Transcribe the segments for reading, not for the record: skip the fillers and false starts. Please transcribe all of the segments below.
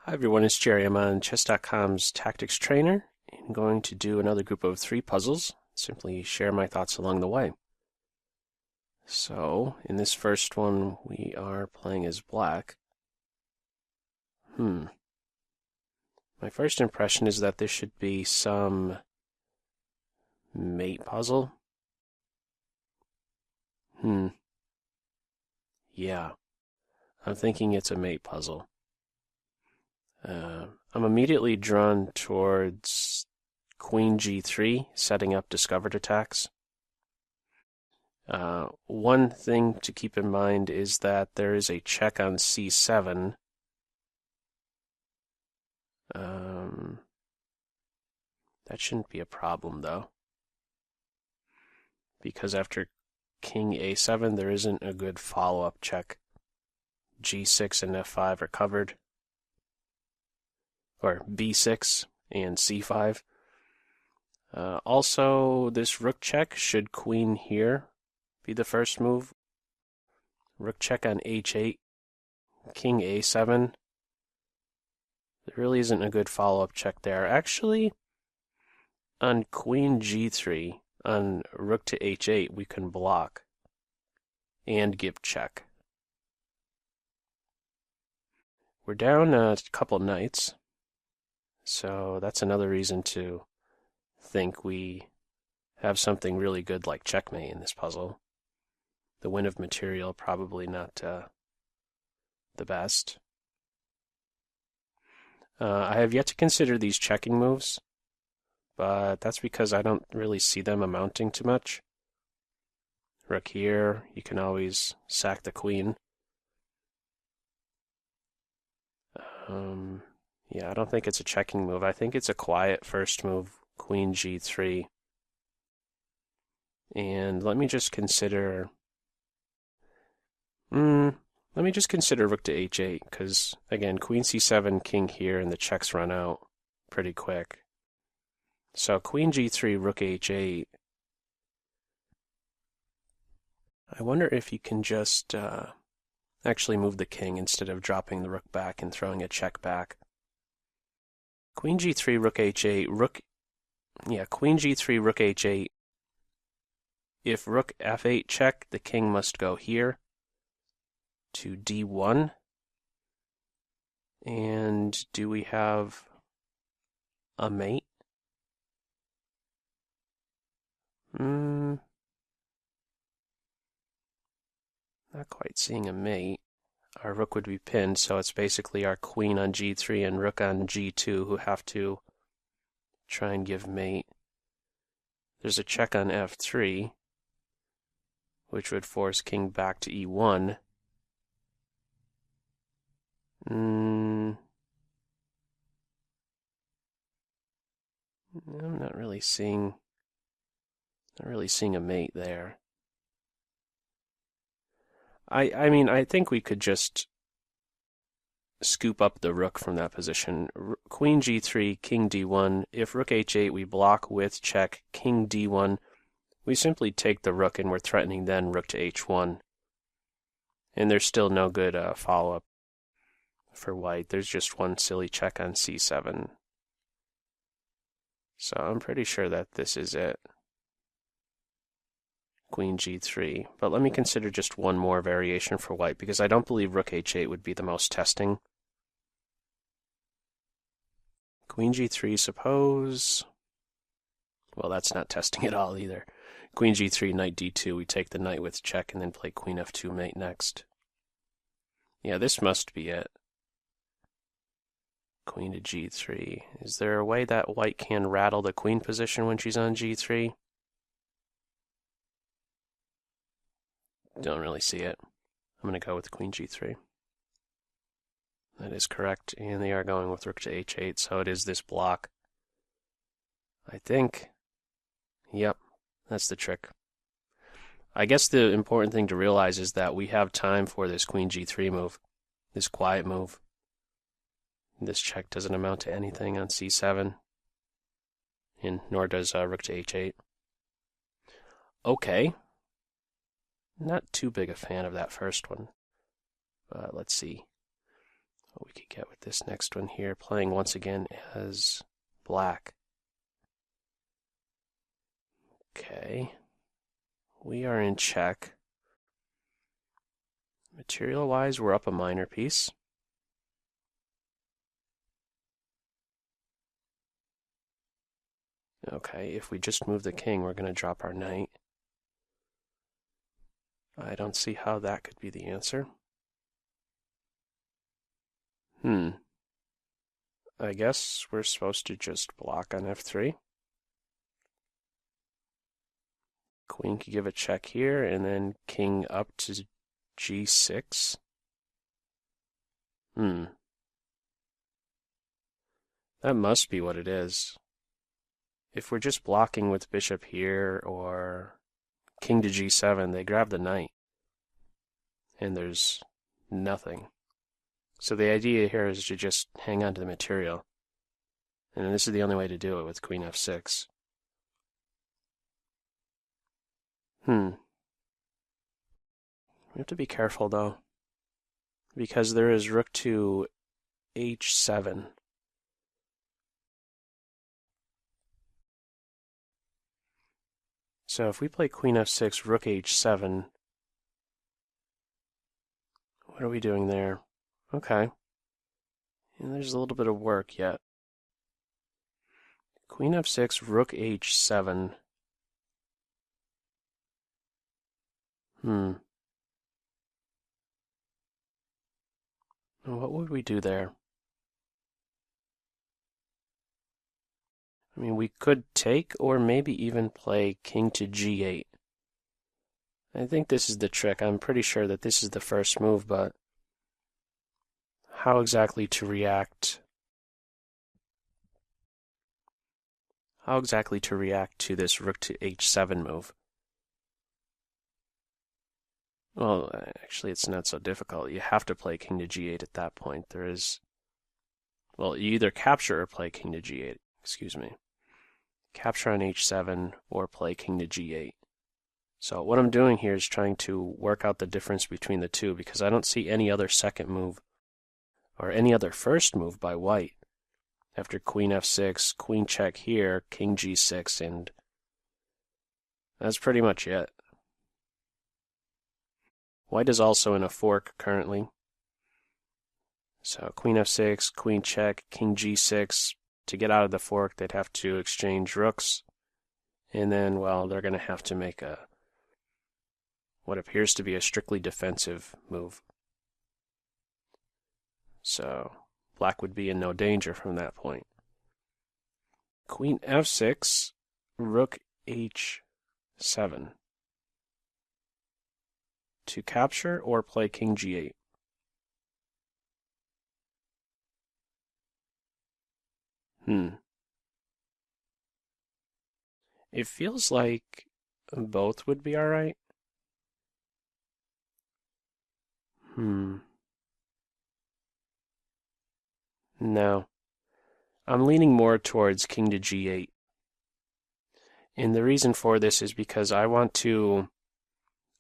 Hi everyone, it's Jerry. I'm on Chess.com's Tactics Trainer. I'm going to do another group of 3 puzzles, simply share my thoughts along the way. So, in this first one, we are playing as black. My first impression is that this should be some mate puzzle. Yeah, I'm thinking it's a mate puzzle. I'm immediately drawn towards Queen G3, setting up discovered attacks. One thing to keep in mind is that there is a check on C7. That shouldn't be a problem, though, because after King A7, there isn't a good follow-up check. G6 and F5 are covered, or B6 and C5. Also, this rook check, should queen here be the first move. Rook check on H8, King A7. There really isn't a good follow-up check there. Actually, on Queen G3, on Rook to H8, we can block and give check. We're down a couple knights, so that's another reason to think we have something really good like checkmate in this puzzle. The win of material probably not the best. I have yet to consider these checking moves, but that's because I don't really see them amounting to much. Rook here, you can always sack the queen. Yeah, I don't think it's a checking move. I think it's a quiet first move, Queen G3. And let me just consider... let me just consider Rook to H8, because, again, Queen C7, King here, and the checks run out pretty quick. So Queen G3, Rook H8. I wonder if you can just actually move the king instead of dropping the rook back and throwing a check back. Queen G3, Rook H8, Queen G3, Rook H8. If Rook F8 check, the king must go here to D1. And do we have a mate? Not quite seeing a mate. Our rook would be pinned, so it's basically our queen on G3 and rook on G2 who have to try and give mate. There's a check on F3, which would force king back to E1. I'm not really seeing a mate there. I mean, I think we could just scoop up the rook from that position. Queen G3, King D1. If Rook H8, we block with check, King D1. We simply take the rook and we're threatening then Rook to H1. And there's still no good follow-up for white. There's just one silly check on C7. So I'm pretty sure that this is it. Queen G3. But let me consider just one more variation for white, because I don't believe Rook H8 would be the most testing. Queen G3, suppose... Well, that's not testing at all either. Queen G3, Knight D2, we take the knight with check and then play Queen F2 mate next. Yeah, this must be it. Queen to G3. Is there a way that white can rattle the queen position when she's on G3? Don't really see it. I'm going to go with Queen G3. That is correct, and they are going with Rook to H8, so it is this block. I think. Yep, that's the trick. I guess the important thing to realize is that we have time for this Queen G3 move, this quiet move. This check doesn't amount to anything on C7, and nor does Rook to H8. Okay. Not too big a fan of that first one. Let's see. what we could get with this next one here, playing once again as black. Okay, we are in check. Material-wise, we're up a minor piece. Okay, if we just move the king, we're going to drop our knight. I don't see how that could be the answer. I guess we're supposed to just block on f3. Queen could give a check here, and then king up to g6. That must be what it is. If we're just blocking with bishop here or king to g7, they grab the knight. And there's nothing. So the idea here is to just hang on to the material. And this is the only way to do it with queen f6. We have to be careful though, because there is rook to h7. So if we play queen f6, rook h7, what are we doing there? Okay. And there's a little bit of work yet. Queen f6, rook h7. What would we do there? I mean, we could take or maybe even play king to g8. I think this is the trick. I'm pretty sure that this is the first move, but how exactly to react? How exactly to react to this rook to h7 move? Well, actually, it's not so difficult. You have to play king to g8 at that point. There is, well, you either capture or play king to g8. Excuse me. Capture on h7 or play king to g8. So what I'm doing here is trying to work out the difference between the two, because I don't see any other second move or any other first move by white after queen f6, queen check here, king g6, and that's pretty much it. White is also in a fork currently. So queen f6, queen check, king g6. To get out of the fork, they'd have to exchange rooks. And then, well, they're going to have to make what appears to be a strictly defensive move. So black would be in no danger from that point. Queen f6, rook h7. To capture or play king g8. It feels like both would be alright. No. I'm leaning more towards king to g8. And the reason for this is because I want to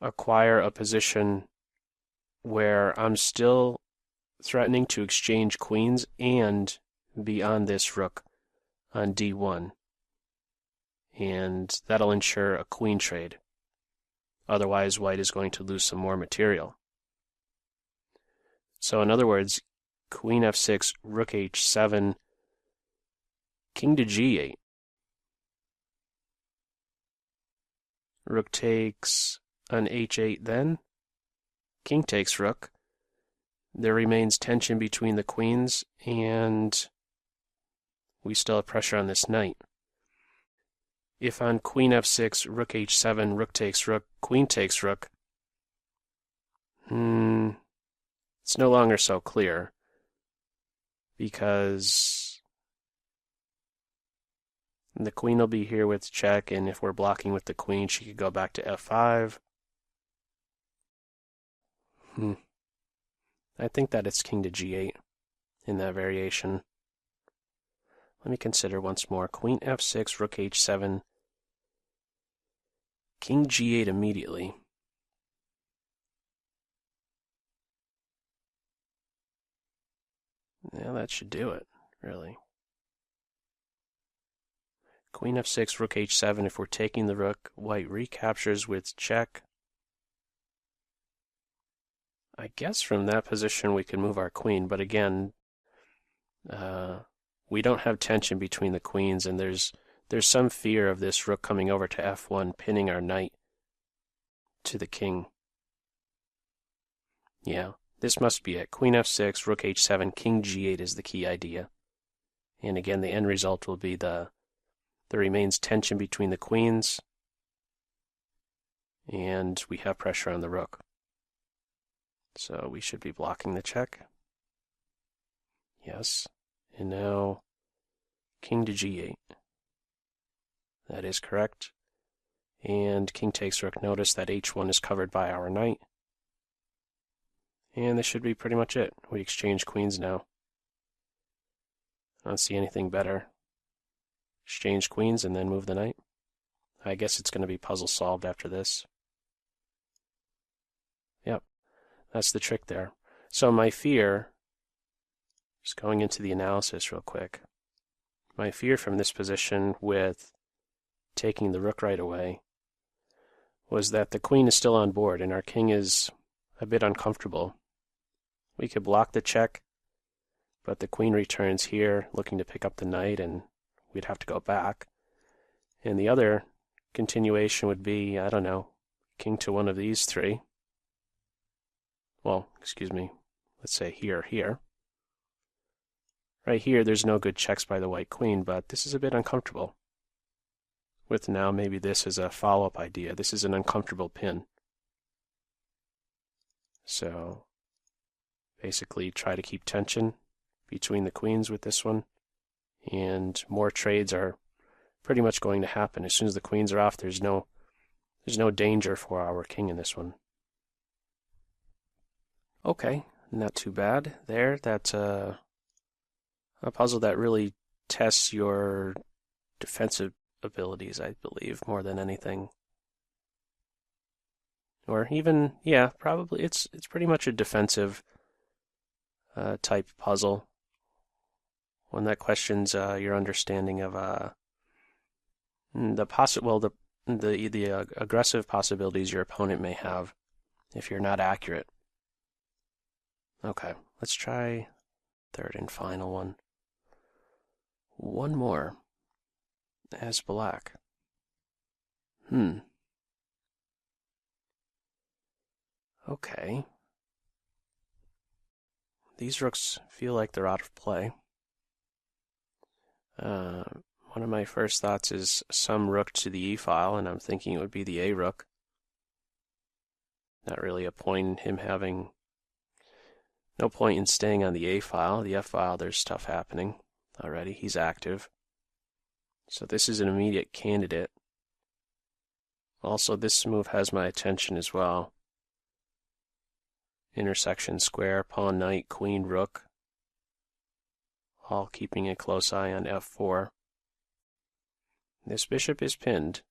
acquire a position where I'm still threatening to exchange queens and be on this rook on d1. And that'll ensure a queen trade. Otherwise, white is going to lose some more material. So in other words, queen f6, rook h7, king to g8. Rook takes on h8 then. King takes rook. There remains tension between the queens, and we still have pressure on this knight. If on queen f6, rook h7, rook takes rook, queen takes rook, it's no longer so clear, because the queen will be here with check, and if we're blocking with the queen, she could go back to f5. I think that it's king to g8 in that variation. Let me consider once more. Queen f6, rook h7, king g8 immediately. Yeah, that should do it, really. Queen f6, rook h7. If we're taking the rook, white recaptures with check. I guess from that position we can move our queen, but again, we don't have tension between the queens, and there's some fear of this rook coming over to f1, pinning our knight to the king. Yeah, this must be it. Queen f6, rook h7, king g8 is the key idea. And again, the end result will be there remains tension between the queens, and we have pressure on the rook. So we should be blocking the check. Yes. And now king to g8. That is correct. And king takes rook. Notice that h1 is covered by our knight. And this should be pretty much it. We exchange queens now. I don't see anything better. Exchange queens and then move the knight. I guess it's going to be puzzle solved after this. Yep, that's the trick there. So my fear, just going into the analysis real quick, my fear from this position with taking the rook right away was that the queen is still on board and our king is a bit uncomfortable. We could block the check, but the queen returns here looking to pick up the knight and we'd have to go back. And the other continuation would be, I don't know, king to one of these three. Well, excuse me, let's say here. Right here, there's no good checks by the white queen, but this is a bit uncomfortable. With now maybe this as a follow-up idea. This is an uncomfortable pin. So basically try to keep tension between the queens with this one. And more trades are pretty much going to happen. As soon as the queens are off, there's no danger for our king in this one. Okay, not too bad there. That's a puzzle that really tests your defensive abilities, I believe, more than anything. Or even, yeah, probably it's pretty much a defensive type puzzle. One that questions your understanding of the aggressive possibilities your opponent may have if you're not accurate. Okay, let's try third and final one. One more as black. Okay. These rooks feel like they're out of play. One of my first thoughts is some rook to the e file, and I'm thinking it would be the a rook. Not really a point in him having... No point in staying on the a file. The f file, there's stuff happening already. He's active. So this is an immediate candidate. Also, this move has my attention as well. Intersection square, pawn, knight, queen, rook. All keeping a close eye on f4. This bishop is pinned.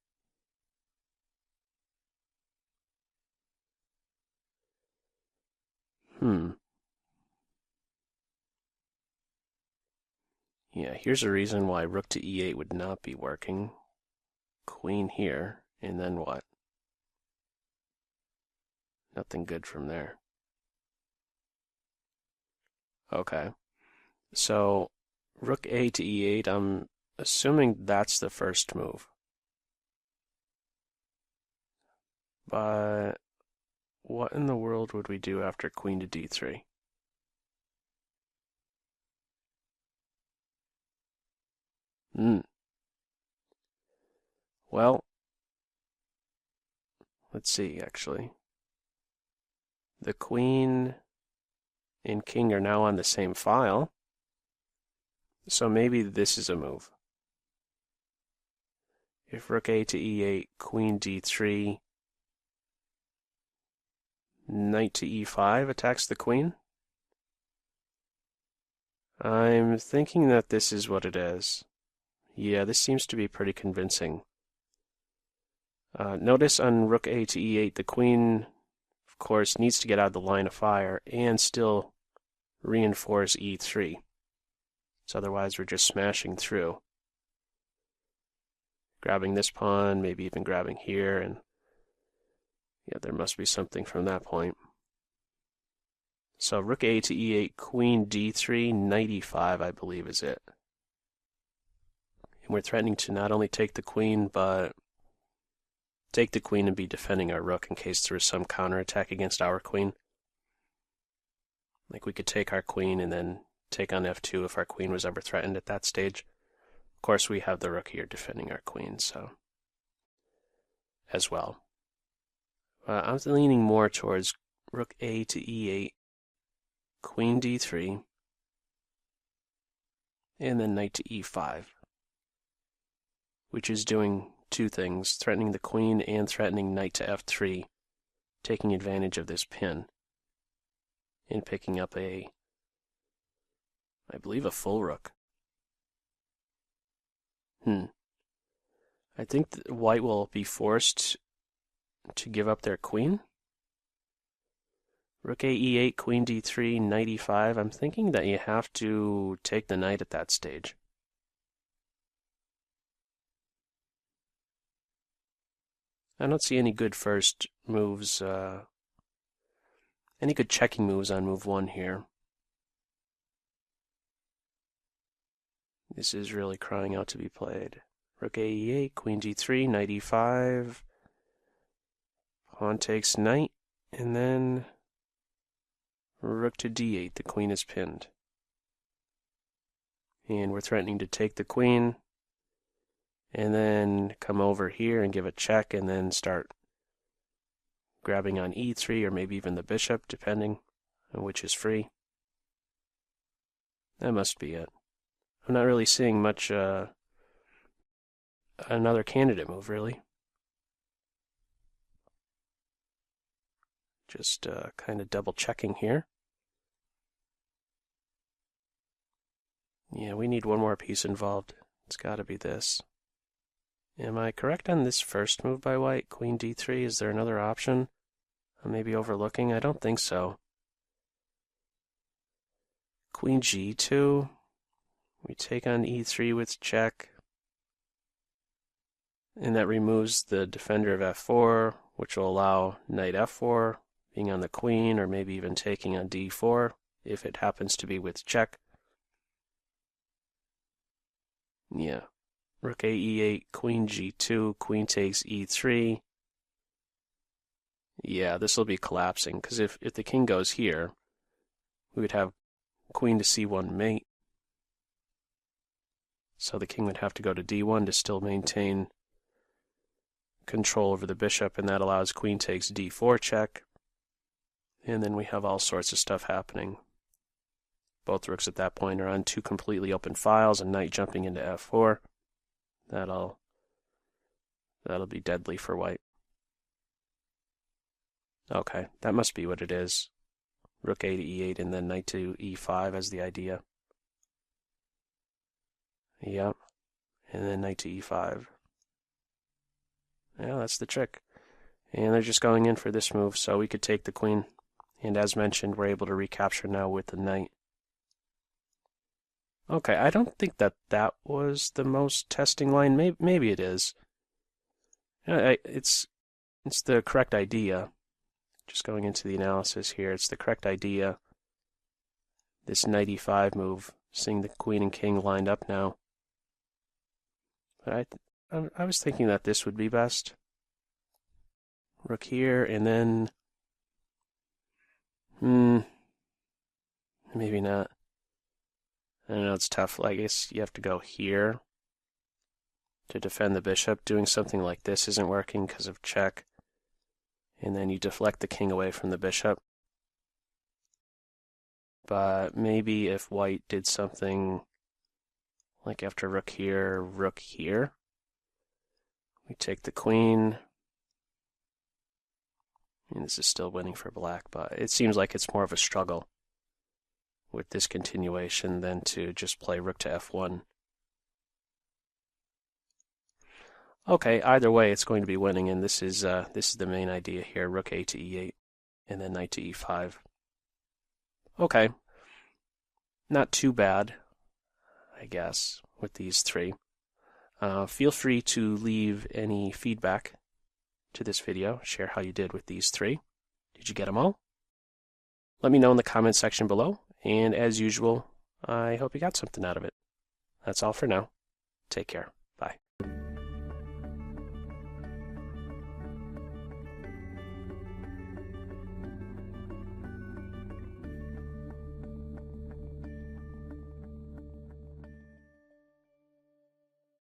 Yeah, here's a reason why rook to e8 would not be working. Queen here, and then what? Nothing good from there. Okay. So, rook a to e8, I'm assuming that's the first move. But what in the world would we do after queen to d3? Well, let's see, actually. The queen and king are now on the same file, so maybe this is a move. If rook a to e8, queen d3, knight to e5 attacks the queen. I'm thinking that this is what it is. Yeah, this seems to be pretty convincing. Notice on rook a to e8, the queen, of course, needs to get out of the line of fire and still reinforce e3. So otherwise we're just smashing through. Grabbing this pawn, maybe even grabbing here, and yeah, there must be something from that point. So rook a to e8, queen d3, knight e5, I believe is it. And we're threatening to not only take the queen, but take the queen and be defending our rook in case there is some counterattack against our queen. Like we could take our queen and then take on f2 if our queen was ever threatened at that stage. Of course, we have the rook here defending our queen, so as well. I'm leaning more towards rook a to e8, queen d3, and then knight to e5, which is doing two things, threatening the queen and threatening knight to f3, taking advantage of this pin and picking up I believe a full rook. I think that white will be forced to give up their queen. Rook a e8, queen d3, knight e5. I'm thinking that you have to take the knight at that stage. I don't see any good first moves, any good checking moves on move 1 here. This is really crying out to be played. Rook a e8, queen g3, knight e5. Pawn takes knight, and then rook to d8, the queen is pinned. And we're threatening to take the queen, and then come over here and give a check, and then start grabbing on e3, or maybe even the bishop, depending on which is free. That must be it. I'm not really seeing much another candidate move, really. Just kind of double checking here. Yeah, we need one more piece involved. It's got to be this. Am I correct on this first move by white, queen d3? Is there another option I may be overlooking? I don't think so. Queen g2. We take on e3 with check. And that removes the defender of f4, which will allow knight f4 being on the queen, or maybe even taking on d4 if it happens to be with check. Yeah. Rook a e8, queen g2, queen takes e3. Yeah, this will be collapsing, because if the king goes here, we would have queen to c1 mate. So the king would have to go to d1 to still maintain control over the bishop, and that allows queen takes d4 check. And then we have all sorts of stuff happening. Both rooks at that point are on two completely open files, and knight jumping into f4. That'll be deadly for white. Okay, that must be what it is. Rook a to e8 and then knight to e5 as the idea. Yep, and then knight to e5. Yeah, that's the trick. And they're just going in for this move, so we could take the queen. And as mentioned, we're able to recapture now with the knight. Okay, I don't think that was the most testing line. Maybe it is. It's the correct idea. Just going into the analysis here, it's the correct idea. This knight e5 move, seeing the queen and king lined up now. But I was thinking that this would be best. Rook here, and then maybe not. I don't know, it's tough. I guess you have to go here to defend the bishop. Doing something like this isn't working because of check. And then you deflect the king away from the bishop. But maybe if white did something like after rook here, we take the queen. And this is still winning for black, but it seems like it's more of a struggle with this continuation than to just play rook to f1. Okay, either way, it's going to be winning, and this is the main idea here: rook a to e8, and then knight to e5. Okay, not too bad, I guess, with these three. Feel free to leave any feedback to this video. Share how you did with these three. Did you get them all? Let me know in the comment section below, and as usual, I hope you got something out of it. That's all for now. Take care.